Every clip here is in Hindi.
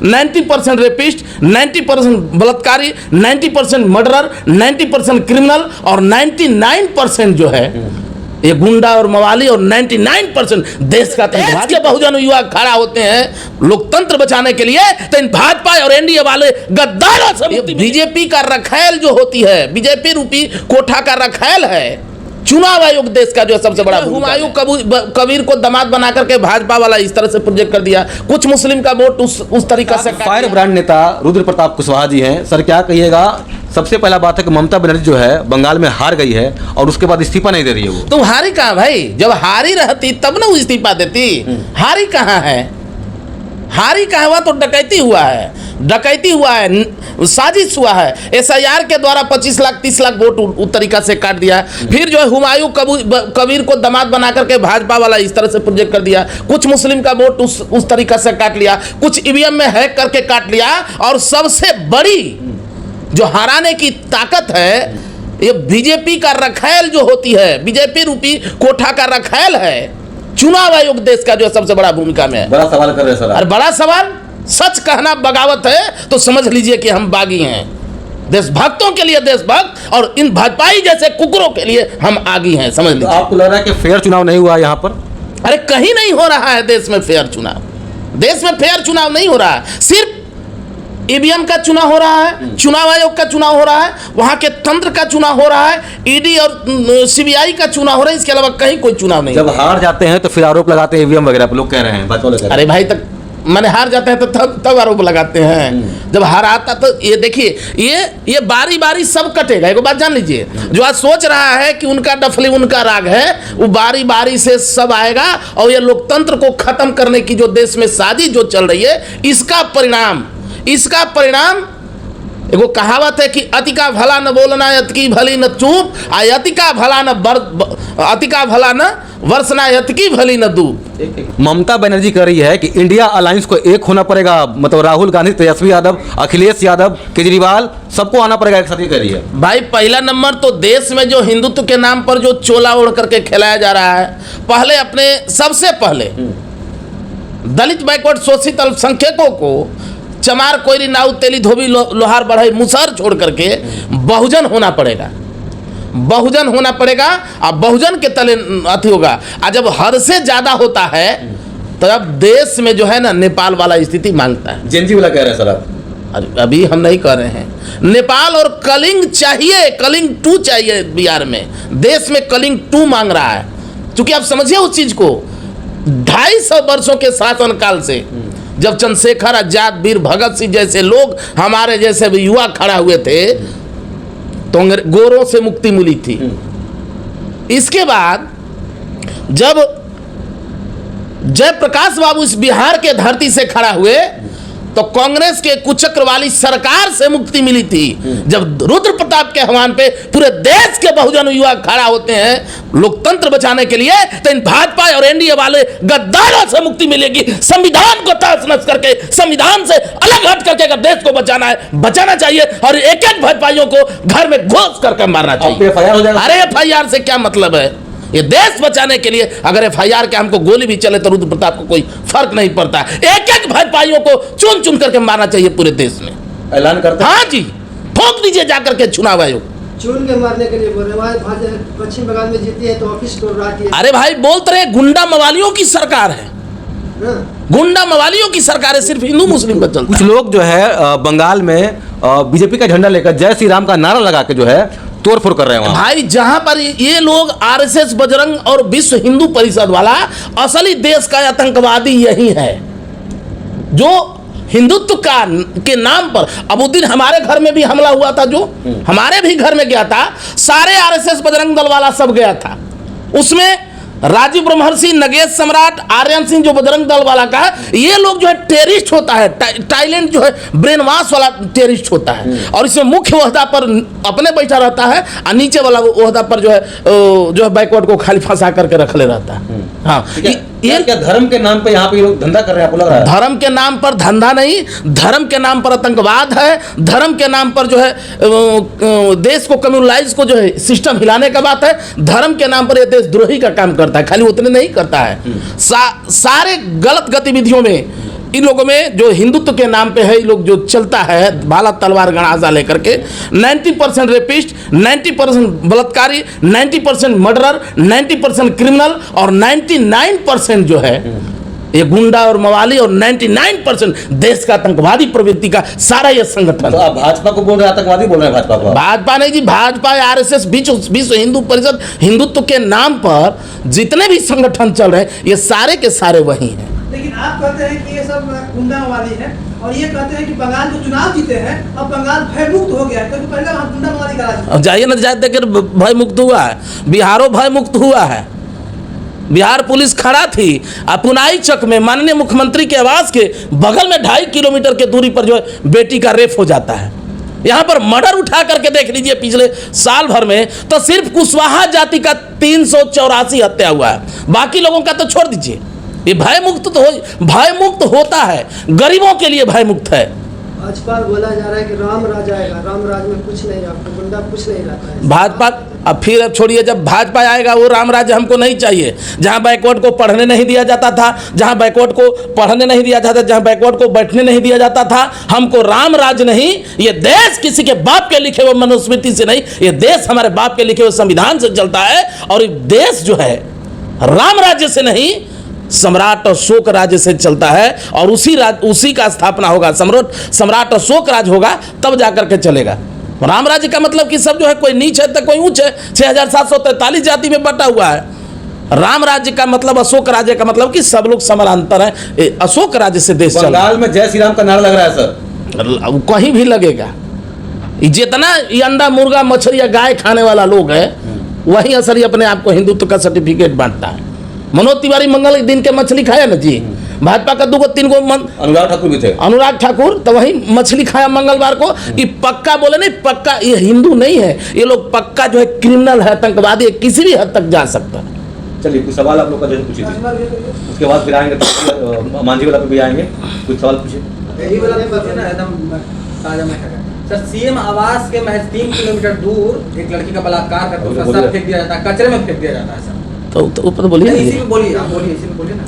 90% रेपिस्ट, 90% बलात्कारी, 90% मर्डरर, 90% क्रिमिनल और 99% जो है ये गुंडा और मवाली और 99% देश का के बहुजन युवा खड़ा होते हैं लोकतंत्र बचाने के लिए। तो इन भाजपा और एनडीए वाले गद्दारों से बीजेपी का रखैल जो होती है, बीजेपी रूपी कोठा का रखैल है चुनाव आयोग देश का जो सबसे बड़ा। हुमायूं कबीर को दामाद बना करके भाजपा वाला इस तरह से प्रोजेक्ट कर दिया, कुछ मुस्लिम का वोट उस तरीका से। फायर ब्रांड नेता रुद्र प्रताप कुशवाहा जी हैं, सर क्या कहिएगा? सबसे पहला बात है कि ममता बनर्जी जो है बंगाल में हार गई है और उसके बाद इस्तीफा नहीं दे रही है वो। तो हारी कहाँ भाई? जब हारी रहती तब ना वो इस्तीफा देती। हारी कहाँ है? हारी कहाँ हुआ? तो डकैती हुआ है, डकैती हुआ है, साजिश हुआ है। SIR के द्वारा 25 लाख 30 लाख वोट उस तरीका से काट दिया। फिर जो है हुमायूं कबीर को दामाद बना करके भाजपा वाला इस तरह से प्रोजेक्ट कर दिया, कुछ मुस्लिम का वोट उस तरीका से काट लिया, कुछ EVM में हैक करके काट लिया। और सबसे बड़ी जो हराने की ताकत है ये बीजेपी का रखैल जो होती है, बीजेपी रूपी कोठा का रखैल है चुनाव आयोग देश का जो सबसे बड़ा भूमिका में है। बड़ा सवाल कर रहे हैं सर। और बड़ा सवाल, सच कहना बगावत है तो समझ लीजिए कि हम बागी हैं। देशभक्तों के लिए देशभक्त और इन भाजपाई जैसे कुकुरों के लिए हम आगी हैं, समझ लीजिए। आपको लग रहा है कि फेयर चुनाव नहीं हुआ यहाँ पर? अरे कहीं नहीं हो रहा है देश में फेयर चुनाव। देश में फेयर चुनाव नहीं हो रहा है, सिर्फ EVM का चुनाव हो रहा है, चुनाव आयोग का चुनाव हो रहा है, वहां के तंत्र का चुनाव हो रहा है, ED और CBI का चुनाव हो रहा है, इसके अलावा कहीं कोई चुनाव नहीं। जब हार जाते हैं तो फिर आरोप लगाते हैं EVM वगैरह पे, लोग कह रहे हैं। अरे भाई तक मैंने हार जाते हैं तो तब आरोप लगाते हैं। जब हार आता तो ये देखिए ये बारी बारी सब कटेगा। एक बात जान लीजिए, जो आज सोच रहा है कि उनका डफली उनका राग है, वो बारी बारी से सब आएगा। और ये लोकतंत्र को खत्म करने की जो देश में साजिश जो चल रही है, इसका परिणाम एगो कहावत है कि अति का भला न बोलना, अति की भली न चूप, अति का भला न वर्षना, अति की भली न दूप। ममता बनर्जी कह रही है कि इंडिया अलायंस को एक होना पड़ेगा, मतलब राहुल गांधी, तेजस्वी यादव, अखिलेश यादव, केजरीवाल, सबको आना पड़ेगा एक साथ, ये कह रही है। भाई पहला नंबर तो देश में जो हिंदुत्व के नाम पर जो चोला ओढ़ करके खिलाया जा रहा है, सबसे पहले दलित बैकवर्ड शोषित अल्पसंख्यकों को चमार कोयरी नाउ तेली धोबी लोहार बढ़ई मुसहर छोड़ करके बहुजन होना पड़ेगा, बहुजन होना पड़ेगा। और बहुजन के तले अति होगा। और जब हद से ज्यादा होता है तो अब देश में जो है ना नेपाल वाला स्थिति मांगता है। जेनजी वाला कह रहे हैं सर आप? अभी हम नहीं कह रहे हैं। नेपाल और कलिंग चाहिए, कलिंग 2 चाहिए बिहार में। देश में कलिंग 2 मांग रहा है। क्योंकि आप समझिए उस चीज को, 250 वर्षों के शासनकाल से जब चंद्रशेखर आजाद, वीर भगत सिंह जैसे लोग, हमारे जैसे भी युवा खड़ा हुए थे तो गोरों से मुक्ति मिली थी। इसके बाद जब जयप्रकाश बाबू इस बिहार के धरती से खड़ा हुए तो कांग्रेस के कुचक्र वाली सरकार से मुक्ति मिली थी। जब रुद्र प्रताप के आह्वान पे पूरे देश के बहुजन युवा खड़ा होते हैं लोकतंत्र बचाने के लिए, तो इन भाजपा और एनडीए वाले गद्दारों से मुक्ति मिलेगी। संविधान को तहस-नहस करके, संविधान से अलग हट करके अगर देश को बचाना चाहिए और एक एक भाजपाइयों को घर में घोष करके मारना चाहिए। अरे FIR से क्या मतलब है? ये देश बचाने के लिए अगर FIR के हमको गोली भी चले तो रुद्र प्रताप को कोई फर्क नहीं पड़ता। एक एक भाजपाइयों को चुन चुन करके मारना चाहिए पूरे देश में। ऐलान करते हैं? हाँ जी, ठोक दीजिए जाकर के चुनाव आयोग। चुन के मारने के लिए बोल रहे। पश्चिम बंगाल में जीती है तो ऑफिस तोड़ रहा है। अरे भाई बोलते रहे गुंडा मवालियों की सरकार है, गुंडा मवालियों की सरकार है, सिर्फ हिंदू मुस्लिम पर चलता। कुछ लोग जो है बंगाल में बीजेपी का झंडा लेकर जय श्री राम का नारा लगा के जो है तोड़फोड़ कर रहे हैं वहाँ। भाई जहां पर ये लोग RSS, बजरंग और विश्व हिंदू परिषद वाला, असली देश का आतंकवादी यही है जो हिंदुत्व के नाम पर। अबुद्दीन हमारे घर में भी हमला हुआ था, जो हमारे भी घर में गया था, सारे RSS बजरंग दल वाला सब गया था। उसमें राजीव ब्रह्मर्षि, नगेश सम्राट, आर्यन सिंह जो बजरंग दल वाला का, ये लोग जो है टेररिस्ट होता है, टाइलेंट जो है ब्रेन वॉश वाला टेररिस्ट होता है। और इसमें मुख्य ओहदा पर अपने बैठा रहता है और नीचे वाला ओहदा पर जो है बैकवर्ड को खाली फंसा करके रख ले रहता है। हाँ, ये क्या धर्म के नाम पे यहाँ पे लोग धंधा कर रहे हैं? आपको लग रहा है धर्म के नाम पर धंधा नहीं, धर्म के नाम पर आतंकवाद है। धर्म के नाम पर जो है देश को कम्युनलाइज को जो है सिस्टम हिलाने का बात है। धर्म के नाम पर यह देशद्रोही का काम करता है। खाली उतने नहीं करता है, सारे गलत गतिविधियों में इन लोगों में जो हिंदुत्व के नाम पे है, ये लोग जो चलता है भाला तलवार गणाजा लेकर के, 90% रेपिस्ट, 90% बलात्कारी, 90% मर्डरर, 90% क्रिमिनल और 99% जो है ये गुंडा और मवाली और 99% देश का आतंकवादी प्रवृत्ति का सारा ये संगठन। तो आप भाजपा को बोल रहे हैं आतंकवादी बोल रहे हैं भाजपा को? भाजपा नहीं जी, भाजपा आरएसएस विश्व हिंदू परिषद हिंदुत्व के नाम पर जितने भी संगठन चल रहे हैं ये सारे के सारे वही हैं। लेकिन आप कहते हैं कि ये सब गुंडा वाली है और ये कहते हैं कि बंगाल जो चुनाव जीते हैं अब बंगाल भयमुक्त हो गया है, क्योंकि पहले वहाँ गुंडा वाली का राज था। अब जाइए ना, जाए देखिए भय मुक्त हुआ है, बिहारो भय मुक्त हुआ है। बिहार पुलिस खड़ा थी पुनाई चक में माननीय मुख्यमंत्री के आवास के बगल में 2.5 किलोमीटर के दूरी पर जो है बेटी का रेप हो जाता है। यहाँ पर मर्डर उठा करके देख लीजिए पिछले साल भर में तो सिर्फ कुशवाहा जाति का 384 हत्या हुआ है, बाकी लोगों का तो छोड़ दीजिए। ये भय मुक्त होता है, गरीबों के लिए भय मुक्त है। भाजपा बोला जा रहा है कि राम राज आएगा, राम राज में कुछ नहीं, आपको गुंडा कुछ नहीं रहता है। भाजपा अब फिर अब छोड़िए, जब भाजपा आएगा वो राम राज्य हमको नहीं चाहिए। जहाँ बैकवर्ड को पढ़ने नहीं दिया जाता था, जहाँ बैकवर्ड को पढ़ने नहीं दिया जाता, जहाँ बैकवर्ड को बैठने नहीं दिया जाता था, हमको राम राज्य नहीं। ये देश किसी के बाप के लिखे हुए मनुस्मृति से नहीं, ये देश हमारे बाप के लिखे हुए संविधान से चलता है। और ये देश जो है राम राज्य से नहीं, सम्राट अशोक राज्य से चलता है और उसी का स्थापना होगा, सम्राट अशोक राज्य होगा तब जाकर के चलेगा। राम राज्य का मतलब कि सब जो है कोई नीच है तो कोई ऊंच है, 6743 जाति में बटा हुआ है। राम राज्य का मतलब, अशोक राज्य का मतलब कि सब लोग समानांतर हैं। अशोक राज्य से देश चल रहा है। बंगाल में जय श्री राम का नारा लग रहा है सर, कहीं भी लगेगा। जितना ये अंडा मुर्गा मछली या गाय खाने वाला लोग है वही असली अपने आप को हिंदुत्व का सर्टिफिकेट बांटता है। मनोज तिवारी मंगल के दिन के मछली खाया ना जी, भाजपा का 2-3 अनुराग ठाकुर भी थे, अनुराग ठाकुर तो वही मछली खाया मंगलवार को। कि पक्का बोले नहीं, पक्का ये हिंदू नहीं है, ये लोग पक्का जो है क्रिमिनल है, आतंकवादी है, किसी भी हद तक जा सकता है। चलिए कुछ सवाल आप लोग का जैसे पूछिए, उसके बाद फिर आएंगे तो मांझी वाला पे भी आएंगे, कुछ सवाल पूछिए। सर, सीएम आवास के महज 3 किलोमीटर दूर एक लड़की का बलात्कार करके उसका सर फेंक दिया जाता है, कचरे में फेंक दिया जाता है सर। तो ऊपर बोलिए, इसी में बोलिए, आप बोलिए, इसी में बोलिए ना।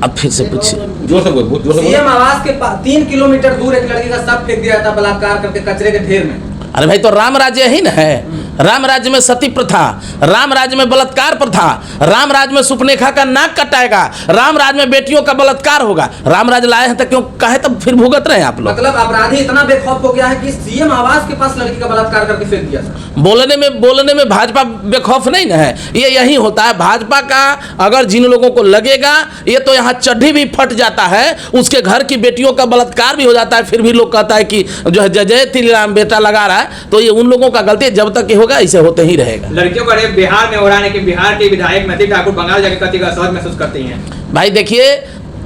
अब फिर से पूछिए, जोर से बोल। सीएम आवास के 3 किलोमीटर दूर एक लड़की का शव फेंक दिया जाता है बलात्कार करके कचरे के ढेर में। अरे भाई तो राम राज्य ही ना है। राम राज्य में सती प्रथा, राम राज्य में बलात्कार प्रथा, राम राज्य में सुपनेखा का नाक कटाएगा, राम राज्य में बेटियों का बलात्कार होगा। राम राज्य लाए हैं तो क्यों कहे तब फिर भुगत रहे हैं आप लोग। मतलब अपराधी इतना बेखौफ हो गया है कि सीएम आवास के पास लड़की का बलात्कार करके फेंक दिया सर। बोलने में भाजपा बेखौफ नहीं ना है। ये यही होता है भाजपा का। अगर जिन लोगों को लगेगा ये तो यहाँ चड्ढी भी फट जाता है, उसके घर की बेटियों का बलात्कार भी हो जाता है, फिर भी लोग कहता है कि जो है जय जय तिल राम बेटा लगा रहा है। तो ये उन लोगों का गलती है, जब तक ये होगा ऐसे होते ही रहेगा। लड़कियों का रेप बिहार में हो रहा है कि बिहार के विधायक मैथिली ठाकुर बंगाल जाकर कति का असहज महसूस करती हैं। भाई देखिए,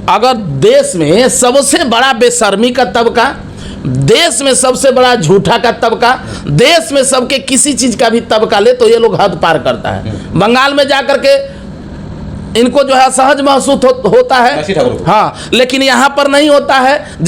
अगर देश में सबसे बड़ा बेशर्मी का तबका, देश में सबसे बड़ा झूठा का तबका, देश में सबके किसी चीज का भी तबका ले तो ये लोग हद पार करता है। बंगाल में जाकर के इनको जो है असहज महसूस होता है, हाँ, लेकिन यहाँ पर नहीं होता है।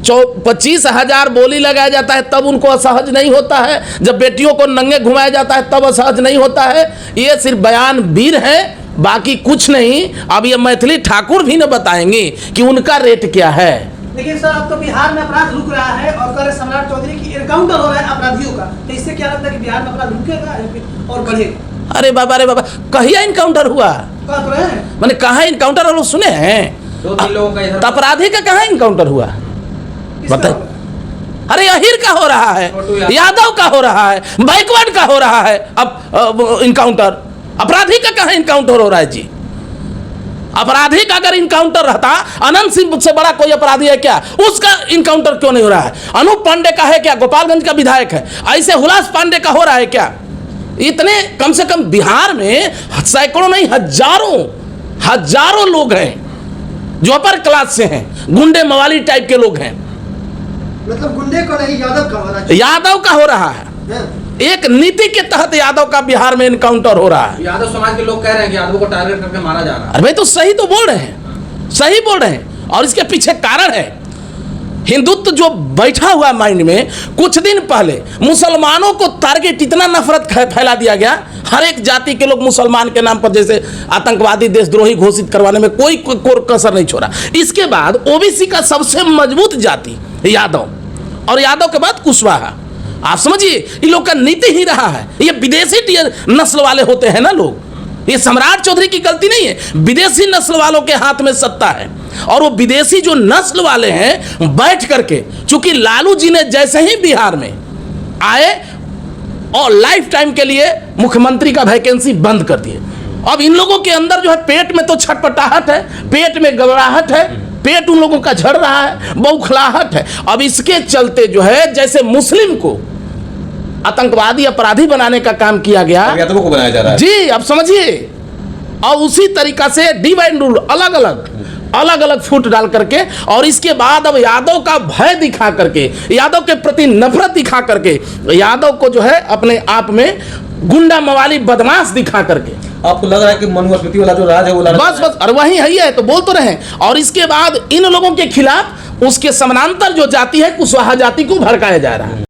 जब 25,000 बोली लगाया जाता है तब उनको असहज नहीं होता है, जब बेटियों को नंगे घुमाया जाता है तब असहज नहीं होता है। ये सिर्फ बयान वीर है, बाकी कुछ नहीं। अब ये मैथिली ठाकुर भी न बताएंगे कि उनका रेट क्या है। लेकिन सर अब तो बिहार में अपराध रुक रहा है और कह रहे सम्राट चौधरी की एनकाउंटर हो रहा है अपराधियों का, तो इससे क्या लगता है कि बिहार में अपराध रुकेगा या फिर और बढ़ेगा? अरे बाबा कहिया इनकाउंटर हुआ, कह तो रहे हैं मैंने कहा इनकाउंटर और सुने हैं 2-3 लोगों का तो अपराधी का कहाँ इनकाउंटर हुआ बताइए। अरे अहिर का हो रहा है, यादव का हो रहा है, बैकवर्ड का हो रहा है, अब इनकाउंटर अपराधी का कहाँ इनकाउंटर हो रहा है जी? अपराधी का अगर इनकाउंटर रहता, अनंत सिंह से बड़ा कोई अपराधी है क्या? उसका इनकाउंटर क्यों नहीं हो रहा है? अनूप पांडे का है क्या? गोपालगंज का विधायक है, ऐसे हुलास पांडे का हो रहा है क्या? इतने कम से कम बिहार में सैकड़ों नहीं हजारों लोग हैं जो अपर क्लास से हैं, गुंडे मवाली टाइप के लोग हैं। मतलब गुंडे को नहीं, यादव का हो रहा है। यादव का हो रहा है, एक नीति के तहत यादव का बिहार में इनकाउंटर हो रहा है। यादव समाज के लोग कह रहे हैं कि यादव को टारगेट करके मारा जा रहा है। अरे भाई तो सही तो बोल रहे हैं, सही बोल रहे हैं। और इसके पीछे कारण है, हिंदुत्व जो बैठा हुआ माइंड में, कुछ दिन पहले मुसलमानों को टारगेट इतना नफरत फैला दिया गया, हर एक जाति के लोग मुसलमान के नाम पर जैसे आतंकवादी देशद्रोही घोषित करवाने में कोई कसर नहीं छोड़ा। इसके बाद ओबीसी का सबसे मजबूत जाति यादव, और यादव के बाद कुशवाहा। आप समझिए ये लोग का नीति ही रहा है, ये विदेशी नस्ल वाले होते हैं ना लोग, ये सम्राट चौधरी की गलती नहीं है, विदेशी नस्ल वालों के हाथ में सत्ता है। और वो विदेशी जो नस्ल वाले हैं बैठ करके, चूंकि लालू जी ने जैसे ही बिहार में आए और लाइफ टाइम के लिए मुख्यमंत्री का वैकेंसी बंद कर दिए, अब इन लोगों के अंदर जो है पेट में तो छटपटाहट है, पेट में घबराहट है, पेट उन लोगों का झड़ रहा है, बौखलाहट है। अब इसके चलते जो है जैसे मुस्लिम को आतंकवादी अपराधी बनाने का काम किया गया, यादवों को बनाया जा रहा है जी, अब समझिए। और उसी तरीका से डिवाइड रूल अलग अलग फुट डाल करके, और इसके बाद अब यादव का भय दिखा करके, यादव के प्रति नफरत दिखा करके, यादव को जो है अपने आप में गुंडा मवाली बदमाश दिखा करके, आपको लग रहा है कि मनुस्मृति वाला जो राज है वो बस और वही है तो बोल तो रहे। और इसके बाद इन लोगों के खिलाफ उसके समानांतर जो जाति है कुशवाहा जाति को भड़काया जा रहा है।